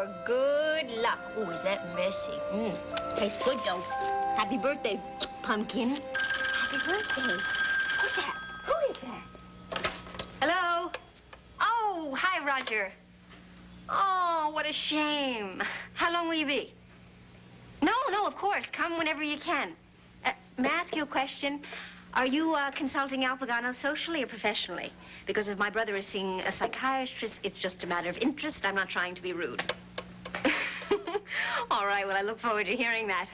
for good luck. Ooh, is that messy? Tastes good, though. Happy birthday, pumpkin. Happy birthday. Who's that? Who is that? Hello? Oh, hi, Roger. Oh, what a shame. How long will you be? No, of course. Come whenever you can. May I ask you a question? Are you consulting Al Pagano socially or professionally? Because if my brother is seeing a psychiatrist, it's just a matter of interest. I'm not trying to be rude. All right, well, I look forward to hearing that.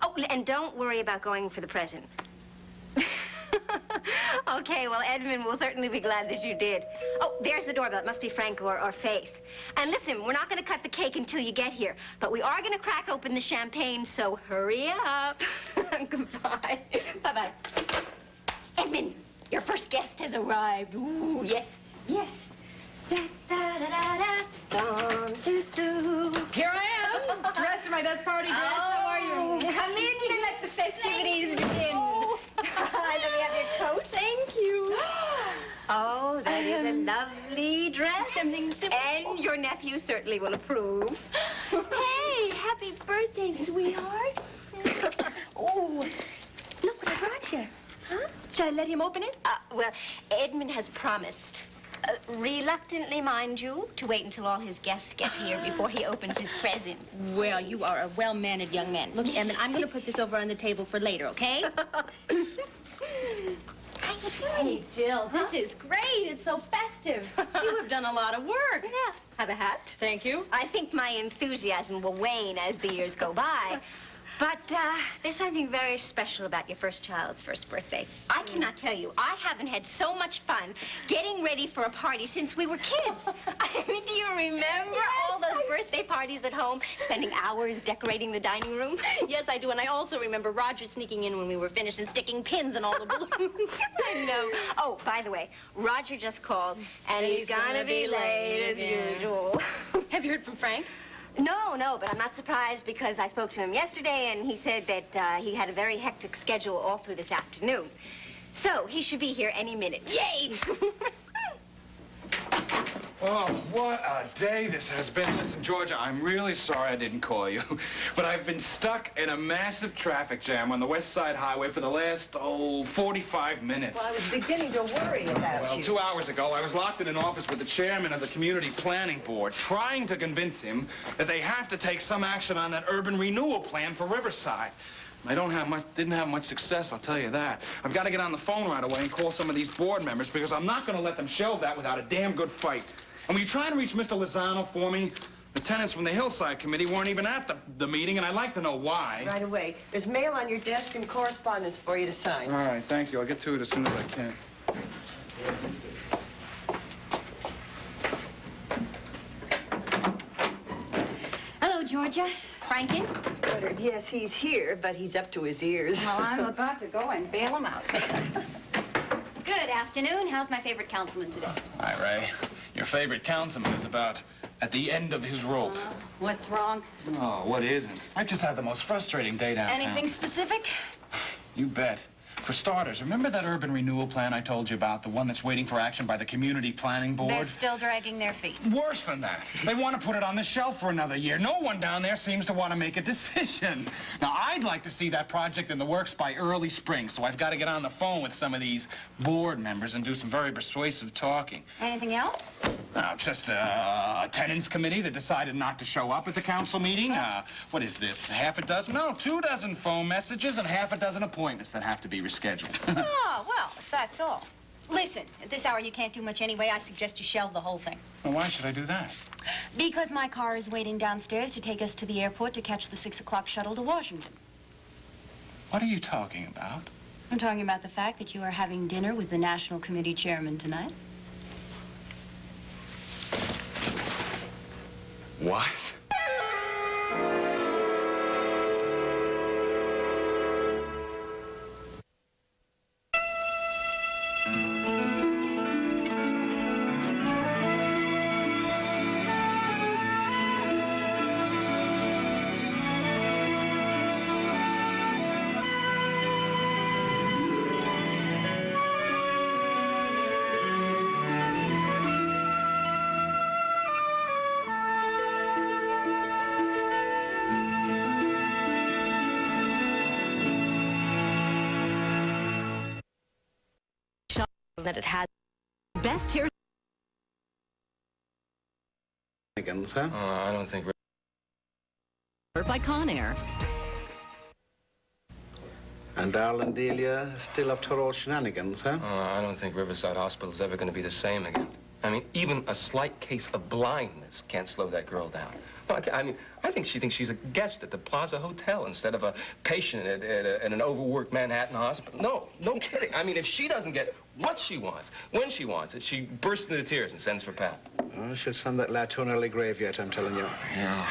Oh, and don't worry about going for the present. Okay, well, Edmund will certainly be glad that you did. Oh, there's the doorbell. It must be Frank or Faith. And listen, we're not going to cut the cake until you get here, but we are going to crack open the champagne, so hurry up. Goodbye. Bye-bye. Edmund, your first guest has arrived. Ooh, yes, yes. Da-da-da-da-da. Dum, doo, doo. Here I am, dressed in my best party dress. How are you? Come in and let the festivities begin. Let me have your coat. Thank you. Oh, that is a lovely dress. Something simple. And your nephew certainly will approve. Hey, happy birthday, sweetheart. Oh, look what I brought you. Huh? Should I let him open it? Well, Edmund has promised, reluctantly, mind you, to wait until all his guests get here before he opens his presents. Well, you are a well-mannered young man. Look, Edmund, I'm going to put this over on the table for later, okay? Hey, Jill, this is great. It's so festive. You have done a lot of work. Yeah, have a hat. Thank you. I think my enthusiasm will wane as the years go by. But there's something very special about your first child's first birthday. I cannot tell you, I haven't had so much fun getting ready for a party since we were kids. I mean, do you remember all those birthday parties at home, spending hours decorating the dining room? Yes, I do, and I also remember Roger sneaking in when we were finished and sticking pins in all the balloons. I know. Oh, by the way, Roger just called, and he's gonna be late as usual. Have you heard from Frank? No, but I'm not surprised because I spoke to him yesterday and he said that he had a very hectic schedule all through this afternoon. So he should be here any minute. Yay! Oh, what a day this has been. Listen, Georgia, I'm really sorry I didn't call you, but I've been stuck in a massive traffic jam on the West Side Highway for the last, 45 minutes. Well, I was beginning to worry about Well, you. 2 hours ago, I was locked in an office with the chairman of the Community Planning Board, trying to convince him that they have to take some action on that urban renewal plan for Riverside. I didn't have much success, I'll tell you that. I've got to get on the phone right away and call some of these board members because I'm not going to let them shelve that without a damn good fight. And were you trying to reach Mr. Lozano for me? The tenants from the Hillside Committee weren't even at the meeting, and I'd like to know why. Right away. There's mail on your desk and correspondence for you to sign. All right, thank you. I'll get to it as soon as I can. Hello, Georgia. Franken? Yes, he's here, but he's up to his ears. Well, I'm about to go and bail him out. Good afternoon. How's my favorite councilman today? Hi, Ray. Your favorite councilman is about at the end of his rope. What's wrong? Oh, what isn't? I've just had the most frustrating day downtown. Anything specific? You bet. For starters, remember that urban renewal plan I told you about, the one that's waiting for action by the Community Planning Board? They're still dragging their feet. Worse than that. They want to put it on the shelf for another year. No one down there seems to want to make a decision. Now, I'd like to see that project in the works by early spring, so I've got to get on the phone with some of these board members and do some very persuasive talking. Anything else? Just a tenants committee that decided not to show up at the council meeting. What is this, half a dozen? No, 2 dozen phone messages and half a dozen appointments that have to be rescheduled. Oh, well, if that's all. Listen, at this hour you can't do much anyway. I suggest you shelve the whole thing. Well, why should I do that? Because my car is waiting downstairs to take us to the airport to catch the 6 o'clock shuttle to Washington. What are you talking about? I'm talking about the fact that you are having dinner with the National Committee Chairman tonight. What? that it has. Best hair. Huh? I don't think... By Conair. And darling Delia still up to her old shenanigans, huh? I don't think Riverside Hospital is ever going to be the same again. I mean, even a slight case of blindness can't slow that girl down. I mean, I think she thinks she's a guest at the Plaza Hotel instead of a patient at an overworked Manhattan hospital. No kidding. I mean, if she doesn't get what she wants, when she wants it, she bursts into tears and sends for Pat. Oh, she'll send that lad to an early grave yet, I'm telling you. Yeah.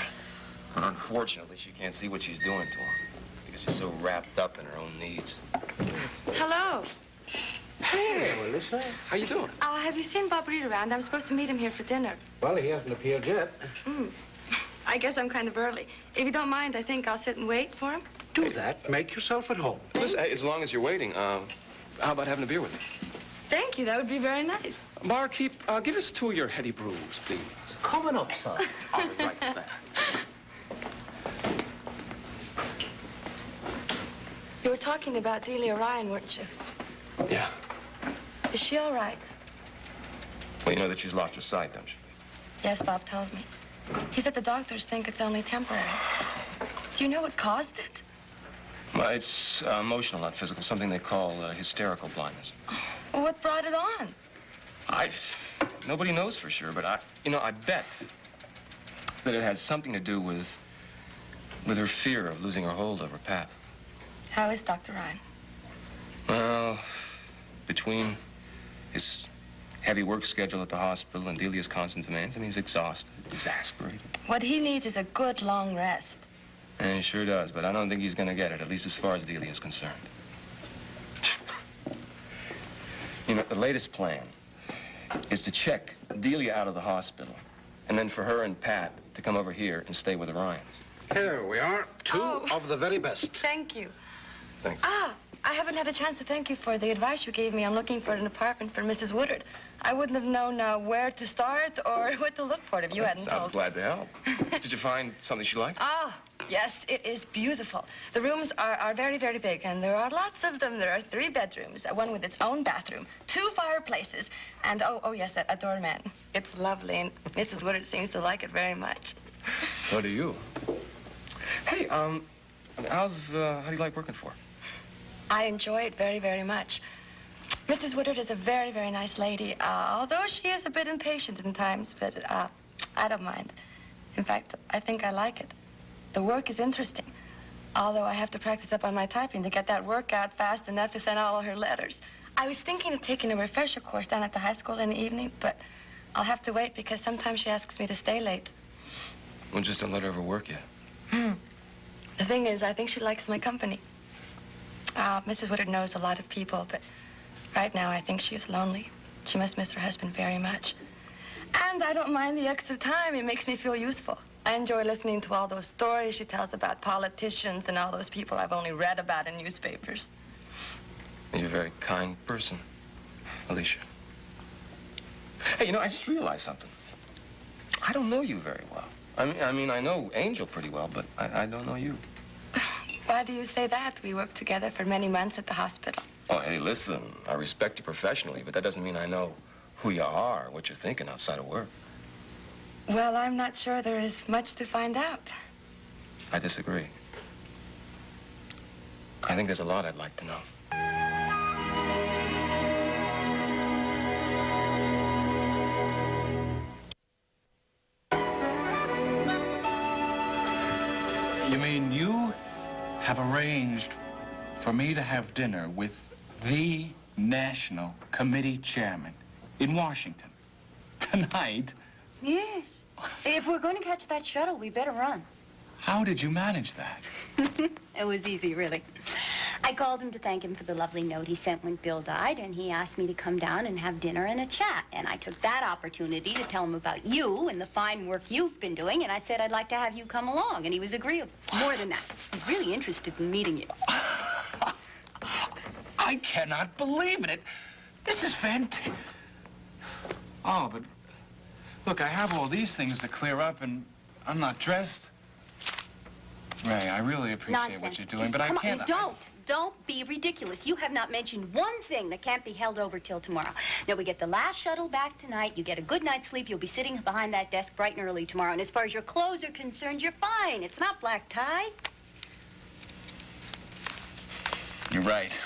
But unfortunately, she can't see what she's doing to him because she's so wrapped up in her own needs. Hello. Hey, Melissa. How you doing? Have you seen Bob Reed around? I'm supposed to meet him here for dinner. Well, he hasn't appeared yet. I guess I'm kind of early. If you don't mind, I think I'll sit and wait for him. Do that. Make yourself at home. Listen, as long as you're waiting, how about having a beer with me? Thank you. That would be very nice. Barkeep, give us 2 of your heady brews, please. Coming up, son. All right, there. You were talking about Delia Ryan, weren't you? Yeah. Is she all right? Well, you know that she's lost her sight, don't you? Yes, Bob told me. He said the doctors think it's only temporary. Do you know what caused it? Well, it's emotional, not physical, something they call hysterical blindness. Well, what brought it on? Nobody knows for sure, but I bet that it has something to do with her fear of losing her hold over Pat. How is Dr. Ryan? Well, between his heavy work schedule at the hospital and Delia's constant demands, I mean, he's exhausted, exasperated. What he needs is a good long rest. And he sure does, but I don't think he's going to get it, at least as far as Delia is concerned. You know, the latest plan is to check Delia out of the hospital, and then for her and Pat to come over here and stay with the Ryans. Here we are, 2 of the very best. Thank you. Thank you. I haven't had a chance to thank you for the advice you gave me on looking for an apartment for Mrs. Woodard. I wouldn't have known where to start or what to look for if you hadn't Sounds told. glad to help. Did you find something she liked? Yes, it is beautiful. The rooms are very, very big, and there are lots of them. There are 3 bedrooms, one with its own bathroom, 2 fireplaces, and, oh yes, a doorman. It's lovely, and Mrs. Woodard seems to like it very much. So do you. Hey, how do you like working for her? I enjoy it very, very much. Mrs. Woodard is a very, very nice lady, although she is a bit impatient in times, but I don't mind. In fact, I think I like it. The work is interesting, although I have to practice up on my typing to get that work out fast enough to send all her letters. I was thinking of taking a refresher course down at the high school in the evening, but I'll have to wait because sometimes she asks me to stay late. Well, just don't let her overwork you. The thing is, I think she likes my company. Mrs. Woodard knows a lot of people, but right now I think she is lonely. She must miss her husband very much. And I don't mind the extra time. It makes me feel useful. I enjoy listening to all those stories she tells about politicians and all those people I've only read about in newspapers. You're a very kind person, Alicia. Hey, you know, I just realized something. I don't know you very well. I mean, I know Angel pretty well, but I don't know you. Why do you say that? We worked together for many months at the hospital. Oh, hey, listen, I respect you professionally, but that doesn't mean I know who you are, what you're thinking outside of work. Well, I'm not sure there is much to find out. I disagree. I think there's a lot I'd like to know. You mean you have arranged for me to have dinner with the National Committee Chairman in Washington tonight? Yes. If we're going to catch that shuttle, we better run. How did you manage that? It was easy, really. I called him to thank him for the lovely note he sent when Bill died, and he asked me to come down and have dinner and a chat. And I took that opportunity to tell him about you and the fine work you've been doing, and I said I'd like to have you come along, and he was agreeable. More than that, he's really interested in meeting you. I cannot believe it. This is fantastic. Oh, but look, I have all these things to clear up, and I'm not dressed. Ray, I really appreciate Nonsense. what you're doing, but I Come can't... on, don't be ridiculous. You have not mentioned one thing that can't be held over till tomorrow. Now, we get the last shuttle back tonight. You get a good night's sleep. You'll be sitting behind that desk bright and early tomorrow. And as far as your clothes are concerned, you're fine. It's not black tie. You're right.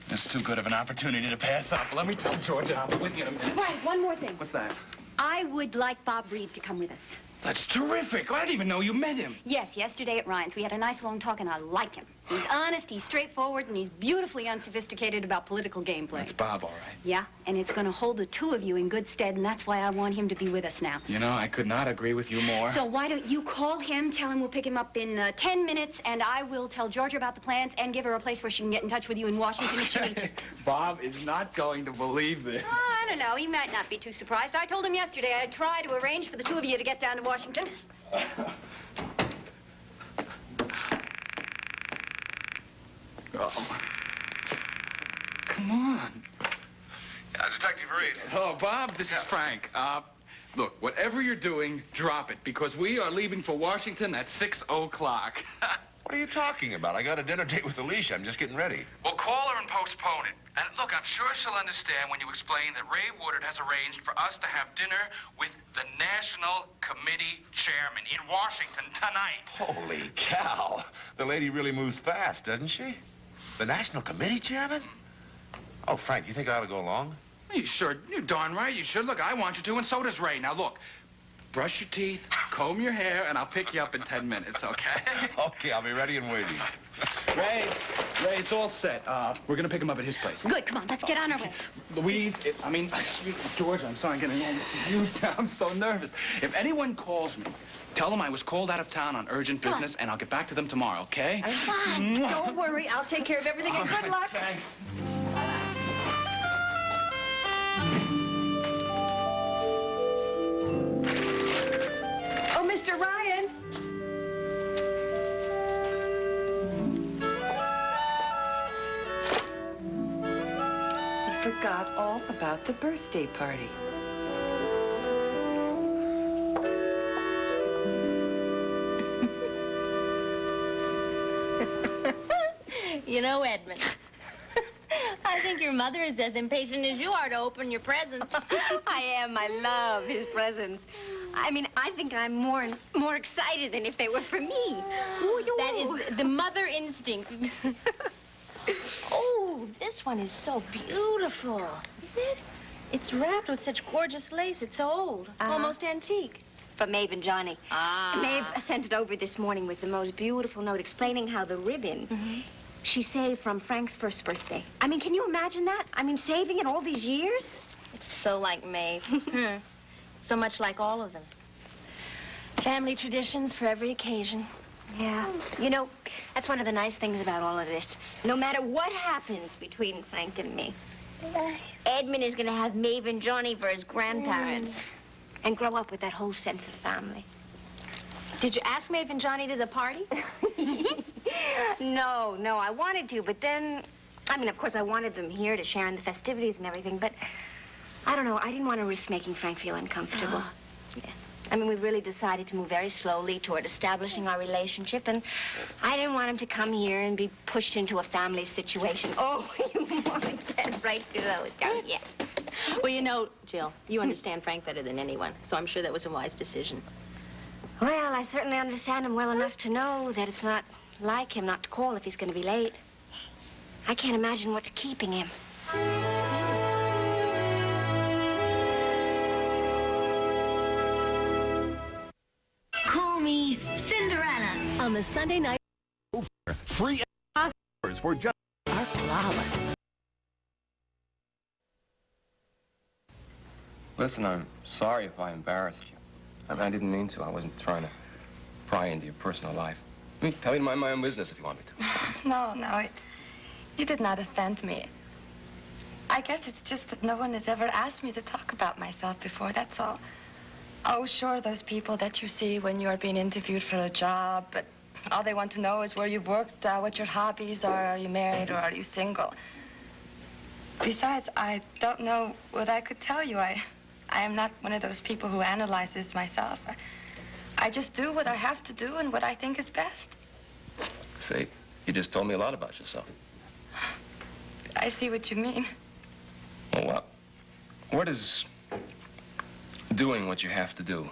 This is too good of an opportunity to pass up. Let me tell Georgia I'll be with you in a minute. Frank, one more thing. What's that? I would like Bob Reed to come with us. That's terrific. I didn't even know you met him. Yes, yesterday at Ryan's. We had a nice long talk, and I like him. He's honest, he's straightforward, and he's beautifully unsophisticated about political gameplay. That's Bob, all right. Yeah, and it's going to hold the two of you in good stead, and that's why I want him to be with us now. You know, I could not agree with you more. So why don't you call him, tell him we'll pick him up in 10 minutes, and I will tell Georgia about the plans and give her a place where she can get in touch with you in Washington if she needs you. Bob is not going to believe this. Oh, I don't know. He might not be too surprised. I told him yesterday I'd try to arrange for the two of you to get down to Washington. Oh. Come on. Detective Reed. Oh, Bob, this is Frank. Look, whatever you're doing, drop it, because we are leaving for Washington at 6 o'clock. What are you talking about? I got a dinner date with Alicia. I'm just getting ready. Well, call her and postpone it. And look, I'm sure she'll understand when you explain that Ray Woodard has arranged for us to have dinner with the National Committee Chairman in Washington tonight. Holy cow. The lady really moves fast, doesn't she? The National Committee Chairman? Oh, Frank, you think I ought to go along? You sure? You're darn right you should. Look, I want you to, and so does Ray. Now, look, brush your teeth, comb your hair, and I'll pick you up in 10 minutes, okay? Okay, I'll be ready and waiting. Ray, it's all set. We're gonna pick him up at his place. Good, come on, let's get on our way. Louise, Georgia, I'm sorry, I'm getting all confused now. I'm so nervous. If anyone calls me, tell them I was called out of town on urgent business, and I'll get back to them tomorrow, okay? Fine. Don't worry. I'll take care of everything, and good luck. Thanks. Oh, Mr. Ryan. We forgot all about the birthday party. You know, Edmund, I think your mother is as impatient as you are to open your presents. I am. I love his presents. I mean, I think I'm more excited than if they were for me. That is the mother instinct. Oh, this one is so beautiful, isn't it? It's wrapped with such gorgeous lace. It's so old, almost antique. From Maeve and Johnny. Maeve sent it over this morning with the most beautiful note explaining how the ribbon she saved from Frank's first birthday. I mean, can you imagine that? I mean, saving it all these years? It's so like Maeve. So much like all of them. Family traditions for every occasion. Yeah. You know, that's one of the nice things about all of this. No matter what happens between Frank and me, Edmund is going to have Maeve and Johnny for his grandparents and grow up with that whole sense of family. Did you ask Maeve and Johnny to the party? No, I wanted to, but then, I mean, of course, I wanted them here to share in the festivities and everything, but I don't know, I didn't want to risk making Frank feel uncomfortable. Yeah. I mean, we really decided to move very slowly toward establishing our relationship, and I didn't want him to come here and be pushed into a family situation. Oh, you want to get right to those, don't you? Well, you know, Jill, you understand Frank better than anyone, so I'm sure that was a wise decision. Well, I certainly understand him well enough to know that it's not like him not to call if he's going to be late. I can't imagine what's keeping him. Call me Cinderella. On the Sunday night, Free hours for just are flawless. Listen, I'm sorry if I embarrassed you. I mean, I didn't mean to. I wasn't trying to pry into your personal life. I mean, tell me to mind my own business if you want me to. No, you did not offend me. I guess it's just that no one has ever asked me to talk about myself before, that's all. Oh, sure, those people that you see when you are being interviewed for a job, but all they want to know is where you've worked, what your hobbies are you married or are you single? Besides, I don't know what I could tell you. I am not one of those people who analyzes myself. I just do what I have to do and what I think is best. say, you just told me a lot about yourself. I see what you mean. Well, what does doing what you have to do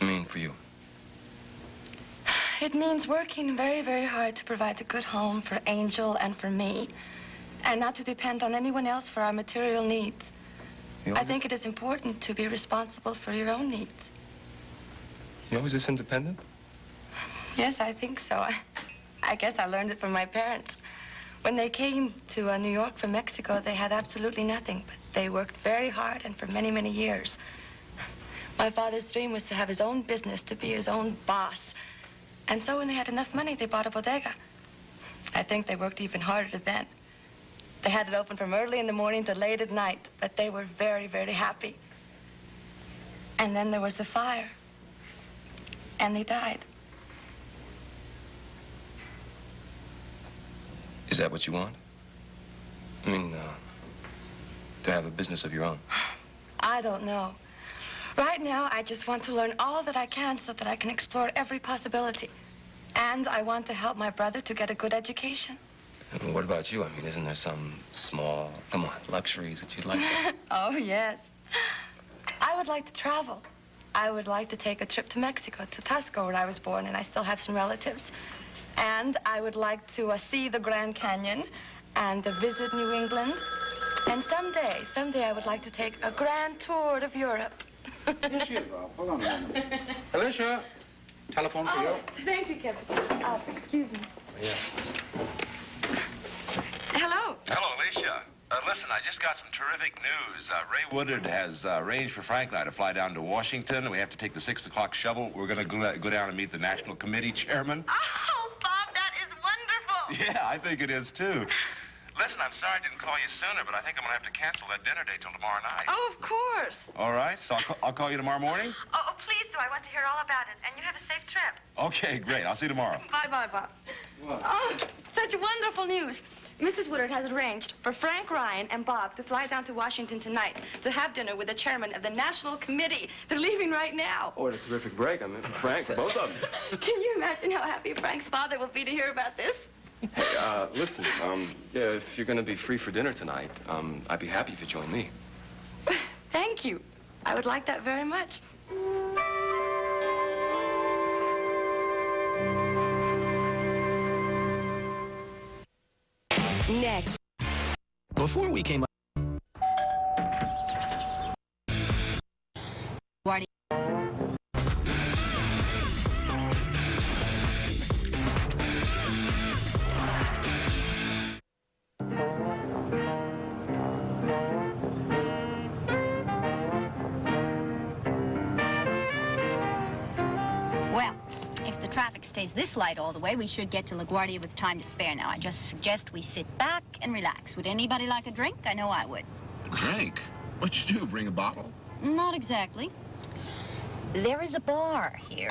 mean for you? It means working very, very hard to provide a good home for Angel and for me, and not to depend on anyone else for our material needs. I think it is important to be responsible for your own needs. You always this independent? Yes, I think so. I guess I learned it from my parents. When they came to New York from Mexico, they had absolutely nothing, but they worked very hard and for many, many years. My father's dream was to have his own business, to be his own boss. And so when they had enough money, they bought a bodega. I think they worked even harder then. They had it open from early in the morning to late at night, but they were very, very happy. And then there was a fire, and they died. Is that what you want? I mean, to have a business of your own? I don't know. Right now, I just want to learn all that I can so that I can explore every possibility. And I want to help my brother to get a good education. And what about you? I mean, isn't there some small, come on, luxuries that you'd like to... Oh, yes. I would like to travel. I would like to take a trip to Mexico, to Tasco, where I was born, and I still have some relatives. And I would like to see the Grand Canyon and visit New England. And someday I would like to take a grand tour of Europe. Here she is, Bob. Hold on a minute. Alicia, telephone for you. Thank you, Captain. Excuse me. Yeah. Hello. Hello, Alicia. Listen, I just got some terrific news. Ray Woodard has arranged for Frank and I to fly down to Washington. We have to take the 6 o'clock shuttle. We're going to go down and meet the National Committee chairman. Oh, Bob, that is wonderful. Yeah, I think it is, too. Listen, I'm sorry I didn't call you sooner, but I think I'm going to have to cancel that dinner date till tomorrow night. Oh, of course. All right, so I'll call you tomorrow morning? Oh, please do. I want to hear all about it. And you have a safe trip. Okay, great. I'll see you tomorrow. Bye-bye, Bob. What? Oh, such wonderful news. Mrs. Woodard has arranged for Frank Ryan and Bob to fly down to Washington tonight to have dinner with the chairman of the National Committee. They're leaving right now. Oh, what a terrific break. I mean, for Frank, for both of them. Can you imagine how happy Frank's father will be to hear about this? Hey, listen, yeah, if you're going to be free for dinner tonight, I'd be happy if you join me. Thank you. I would like that very much. Next. Before we came up... Guardia. Well, if the traffic stays this light all the way, we should get to LaGuardia with time to spare now. I just suggest we sit back and relax. Would anybody like a drink? I know I would. A drink? What'd you do, bring a bottle? Not exactly. There is a bar here.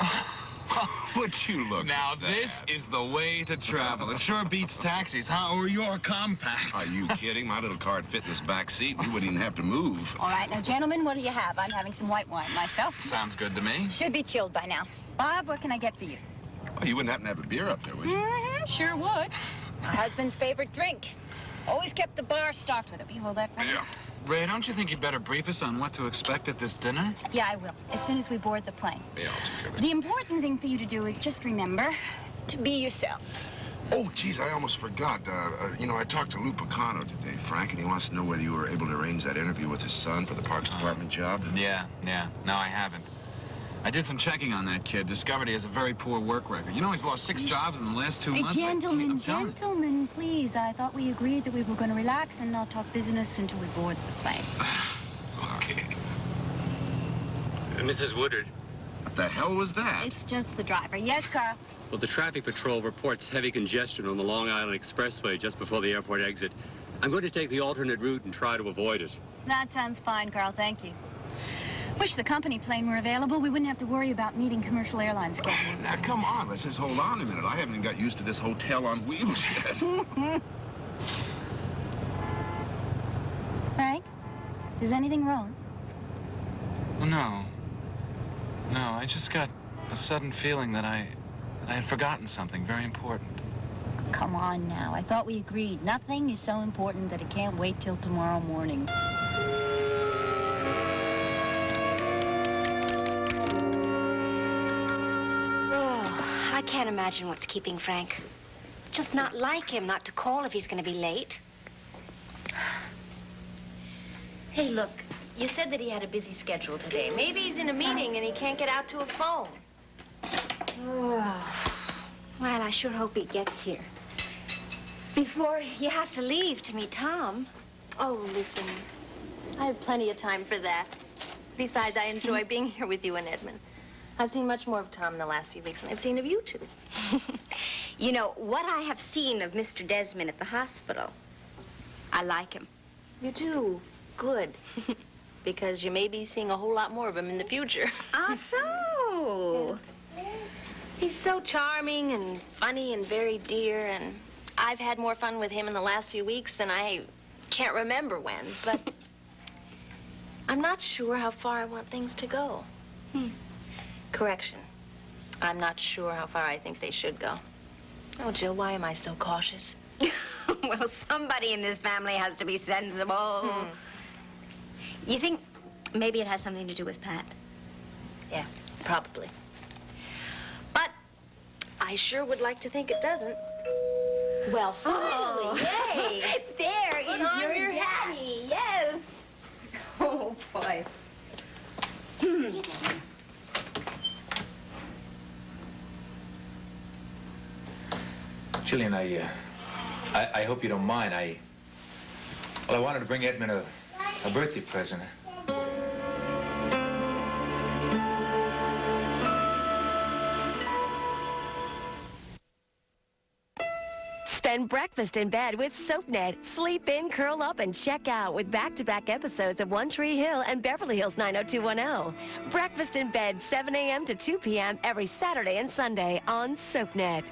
Would you look Now, at that? this is the way to travel. It sure beats taxis, huh? Or your compact. Are you kidding? My little car would fit in this back seat. We wouldn't even have to move. All right, now, gentlemen, what do you have? I'm having some white wine myself. Sounds good to me. Should be chilled by now. Bob, what can I get for you? Oh, you wouldn't happen to have a beer up there, would you? Sure would. My husband's favorite drink. Always kept the bar stocked with it. Will you hold that for me? Yeah. Ray, don't you think you'd better brief us on what to expect at this dinner? Yeah, I will, as soon as we board the plane. Yeah, I'll take care of that. The important thing for you to do is just remember to be yourselves. Oh, geez, I almost forgot. You know, I talked to Lou Picano today, Frank, and he wants to know whether you were able to arrange that interview with his son for the Parks Department job. Yeah. No, I haven't. I did some checking on that kid. Discovered he has a very poor work record. You know, he's lost 6 jobs in the last 2 months. Gentlemen, please. I thought we agreed that we were going to relax and not talk business until we board the plane. Okay. Mrs. Woodard. What the hell was that? It's just the driver. Yes, Carl? Well, the traffic patrol reports heavy congestion on the Long Island Expressway just before the airport exit. I'm going to take the alternate route and try to avoid it. That sounds fine, Carl. Thank you. Wish the company plane were available. We wouldn't have to worry about meeting commercial airline schedules. Now, come on. Let's just hold on a minute. I haven't even got used to this hotel on wheels yet. Frank, is anything wrong? No. No, I just got a sudden feeling that I had forgotten something very important. Come on now. I thought we agreed. Nothing is so important that it can't wait till tomorrow morning. Oh, I can't imagine what's keeping Frank. Just not like him not to call if he's going to be late. Hey, look, you said that he had a busy schedule today. Maybe he's in a meeting and he can't get out to a phone. Oh. Well, I sure hope he gets here. Before you have to leave to meet Tom. Oh, listen, I have plenty of time for that. Besides, I enjoy being here with you and Edmund. I've seen much more of Tom in the last few weeks than I've seen of you two. You know, what I have seen of Mr. Desmond at the hospital, I like him. You do? Good. Because you may be seeing a whole lot more of him in the future. Ah, so? He's so charming and funny and very dear, and I've had more fun with him in the last few weeks than I can't remember when, but I'm not sure how far I want things to go. Correction. I'm not sure how far I think they should go. Oh, Jill, why am I so cautious? Well, somebody in this family has to be sensible. You think maybe it has something to do with Pat? Yeah, probably. But I sure would like to think it doesn't. Well, finally, yay! There Put is on your daddy, yes. Oh, boy. Jillian, I hope you don't mind. I wanted to bring Edmund a birthday present. Spend breakfast in bed with SoapNet. Sleep in, curl up, and check out with back-to-back episodes of One Tree Hill and Beverly Hills 90210. Breakfast in bed, 7 a.m. to 2 p.m. every Saturday and Sunday on SoapNet.